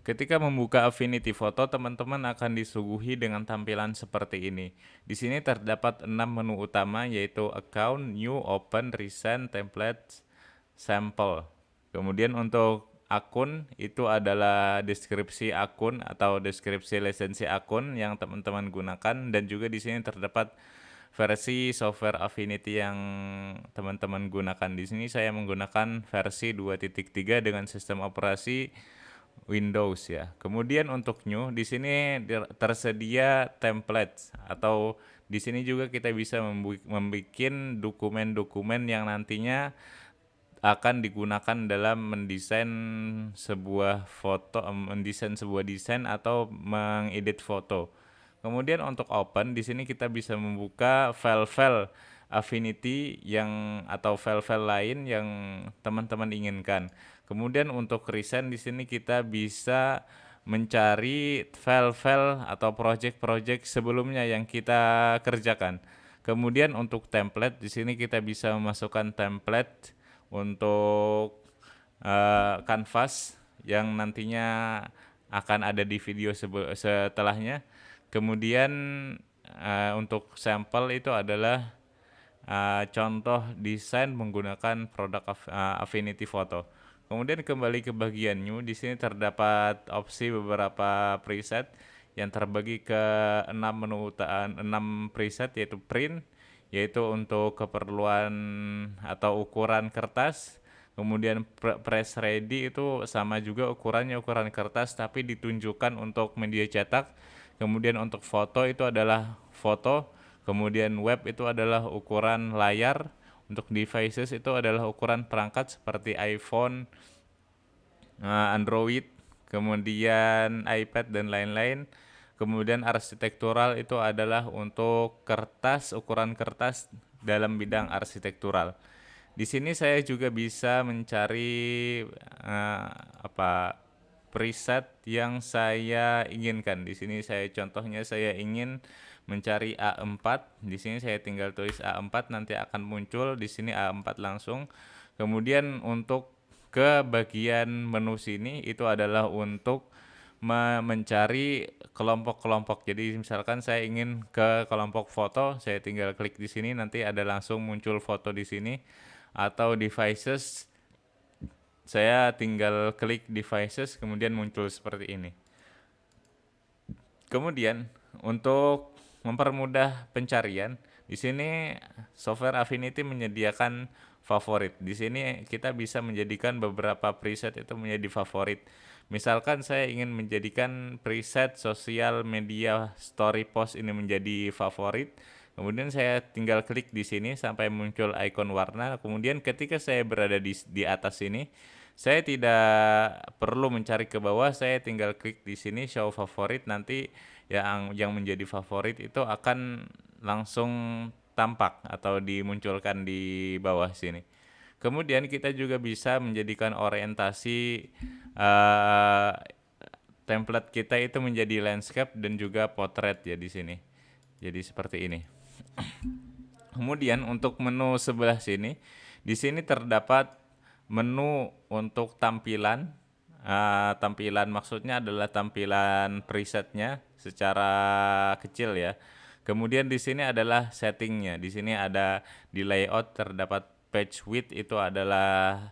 Ketika membuka Affinity Photo, teman-teman akan disuguhi dengan tampilan seperti ini. Di sini terdapat 6 menu utama, yaitu Account, New, Open, Recent, Templates, Sample. Kemudian untuk akun itu adalah deskripsi akun atau deskripsi lisensi akun yang teman-teman gunakan, dan juga di sini terdapat versi software Affinity yang teman-teman gunakan. Di sini saya menggunakan versi 2.3 dengan sistem operasi Windows ya. Kemudian untuk new di sini tersedia templates, atau di sini juga kita bisa membuat dokumen-dokumen yang nantinya akan digunakan dalam mendesain sebuah desain atau mengedit foto. Kemudian untuk open di sini kita bisa membuka file-file Affinity atau file-file lain yang teman-teman inginkan. Kemudian untuk recent di sini kita bisa mencari file-file atau project-project sebelumnya yang kita kerjakan. Kemudian untuk template di sini kita bisa memasukkan template untuk kanvas yang nantinya akan ada di video setelahnya. Kemudian untuk sampel itu adalah contoh desain menggunakan produk Affinity Photo. Kemudian kembali ke bagian new, di sini terdapat opsi beberapa preset yang terbagi ke 6 preset, yaitu print, yaitu untuk keperluan atau ukuran kertas. Kemudian press ready itu sama juga ukurannya, ukuran kertas tapi ditunjukkan untuk media cetak. Kemudian untuk foto itu adalah foto. Kemudian web itu adalah ukuran layar. Untuk devices itu adalah ukuran perangkat seperti iPhone, Android, kemudian iPad dan lain-lain. Kemudian arsitektural itu adalah untuk kertas, ukuran kertas dalam bidang arsitektural. Di sini saya juga bisa mencari eh, apa preset yang saya inginkan. Di sini contohnya saya ingin mencari A4. Di sini saya tinggal tulis A4, nanti akan muncul di sini A4 langsung. Kemudian untuk ke bagian menu sini itu adalah untuk mencari kelompok-kelompok. Jadi misalkan saya ingin ke kelompok foto, saya tinggal klik di sini, nanti ada langsung muncul foto di sini. Atau devices, saya tinggal klik devices kemudian muncul seperti ini. Kemudian untuk mempermudah pencarian, di sini software Affinity menyediakan favorit. Di sini kita bisa menjadikan beberapa preset itu menjadi favorit. Misalkan saya ingin menjadikan preset sosial media story post ini menjadi favorit. Kemudian saya tinggal klik di sini sampai muncul ikon warna. Kemudian ketika saya berada di atas sini, saya tidak perlu mencari ke bawah, saya tinggal klik di sini show favorit, nanti yang menjadi favorit itu akan langsung tampak atau dimunculkan di bawah sini. Kemudian kita juga bisa menjadikan orientasi uh, template kita itu menjadi landscape dan juga portrait ya di sini. Jadi seperti ini. Kemudian untuk menu sebelah sini, di sini terdapat menu untuk tampilan. Tampilan maksudnya adalah tampilan presetnya secara kecil ya. Kemudian di sini adalah settingnya. Di sini ada di layout terdapat page width, itu adalah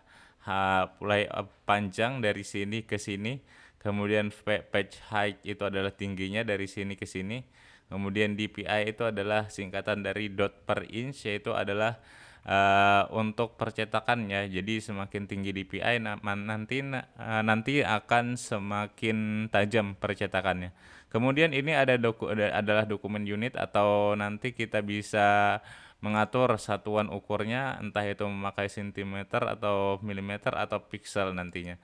layout panjang dari sini ke sini. Kemudian page height itu adalah tingginya dari sini ke sini. Kemudian DPI itu adalah singkatan dari dot per inch, yaitu adalah untuk percetakannya. Jadi semakin tinggi DPI nanti akan semakin tajam percetakannya. Kemudian ini adalah dokumen unit, atau nanti kita bisa mengatur satuan ukurnya, entah itu memakai cm atau milimeter atau pixel nantinya.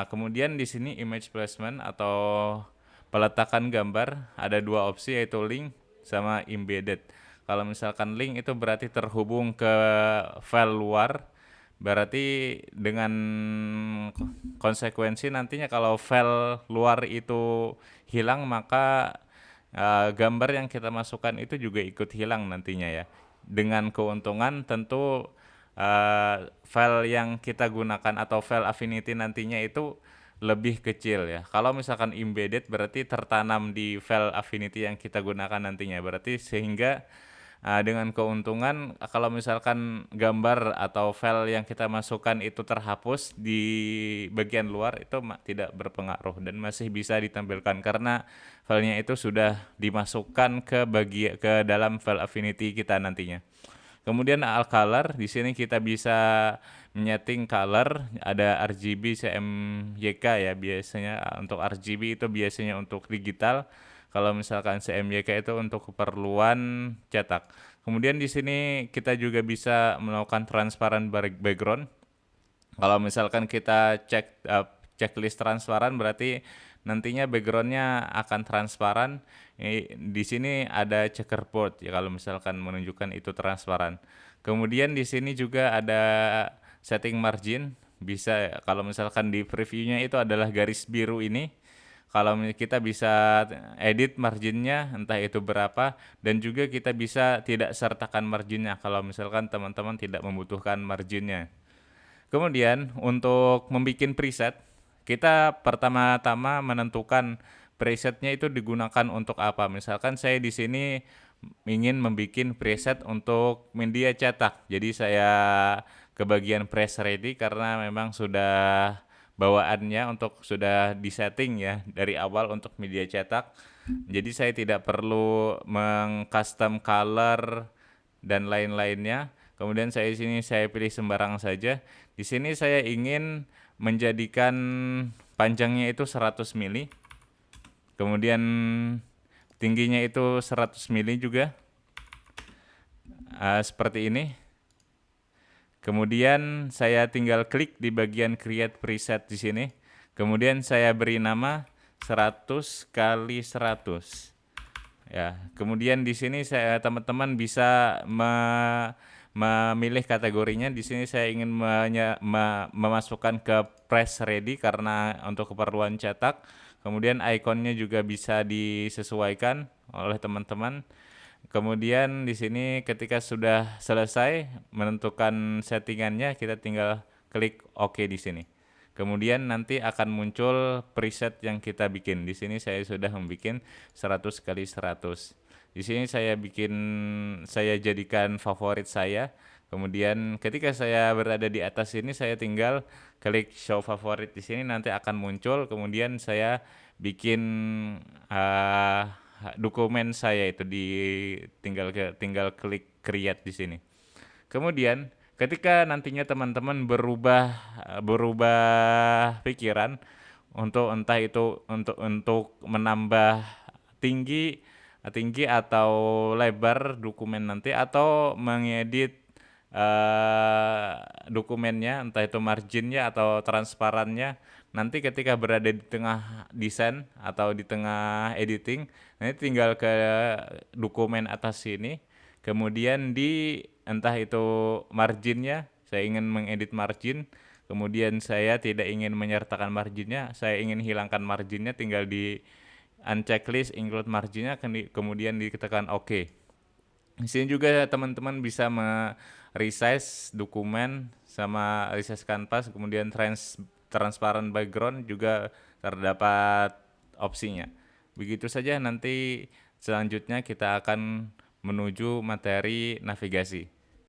Kemudian di sini image placement atau peletakan gambar, ada dua opsi, yaitu link sama embedded. Kalau misalkan link itu berarti terhubung ke file luar, berarti dengan konsekuensi nantinya kalau file luar itu hilang, maka gambar yang kita masukkan itu juga ikut hilang nantinya ya. Dengan keuntungan tentu file yang kita gunakan atau file Affinity nantinya itu lebih kecil ya. Kalau misalkan embedded berarti tertanam di file Affinity yang kita gunakan nantinya. Berarti sehingga dengan keuntungan kalau misalkan gambar atau file yang kita masukkan itu terhapus di bagian luar itu tidak berpengaruh dan masih bisa ditampilkan karena filenya itu sudah dimasukkan ke dalam file Affinity kita nantinya. Kemudian color, di sini kita bisa menyeting color, ada RGB, CMYK ya biasanya. Untuk RGB itu biasanya untuk digital, kalau misalkan CMYK itu untuk keperluan cetak. Kemudian di sini kita juga bisa melakukan transparan background. Kalau misalkan kita checklist transparan berarti nantinya backgroundnya akan transparan. Di sini ada checkerboard ya kalau misalkan menunjukkan itu transparan. Kemudian di sini juga ada setting margin. Bisa kalau misalkan di previewnya itu adalah garis biru ini. Kalau kita bisa edit marginnya entah itu berapa dan juga kita bisa tidak sertakan marginnya kalau misalkan teman-teman tidak membutuhkan marginnya. Kemudian untuk membuat preset, kita pertama-tama menentukan presetnya itu digunakan untuk apa. Misalkan saya di sini ingin membuat preset untuk media cetak. Jadi saya ke bagian press ready karena memang sudah bawaannya untuk sudah disetting ya dari awal untuk media cetak. Jadi saya tidak perlu mengcustom color dan lain-lainnya. Kemudian saya pilih sembarang saja. Di sini saya ingin menjadikan panjangnya itu 100 mili. Kemudian tingginya itu 100 mili juga. Seperti ini. Kemudian saya tinggal klik di bagian create preset di sini. Kemudian saya beri nama 100 kali 100. Ya, kemudian di sini teman-teman bisa memilih kategorinya. Di sini saya ingin memasukkan ke press ready karena untuk keperluan cetak. Kemudian ikonnya juga bisa disesuaikan oleh teman-teman. Kemudian di sini ketika sudah selesai menentukan settingannya, kita tinggal klik OK di sini. Kemudian nanti akan muncul preset yang kita bikin. Di sini saya sudah membuat 100 kali 100. Di sini saya jadikan favorit saya. Kemudian ketika saya berada di atas sini saya tinggal klik show favorit di sini nanti akan muncul. Kemudian saya bikin dokumen saya itu tinggal klik create di sini. Kemudian ketika nantinya teman-teman berubah pikiran untuk entah itu untuk menambah tinggi tinggi atau lebar dokumen nanti atau mengedit dokumennya entah itu marginnya atau transparannya nanti ketika berada di tengah desain atau di tengah editing nanti tinggal ke dokumen atas sini kemudian entah itu marginnya saya ingin mengedit margin kemudian saya tidak ingin menyertakan marginnya saya ingin hilangkan marginnya tinggal di unchecklist include marginnya kemudian ditekan OK. Di sini juga teman-teman bisa resize dokumen sama resize canvas kemudian transparent background juga terdapat opsinya. Begitu saja nanti selanjutnya kita akan menuju materi navigasi.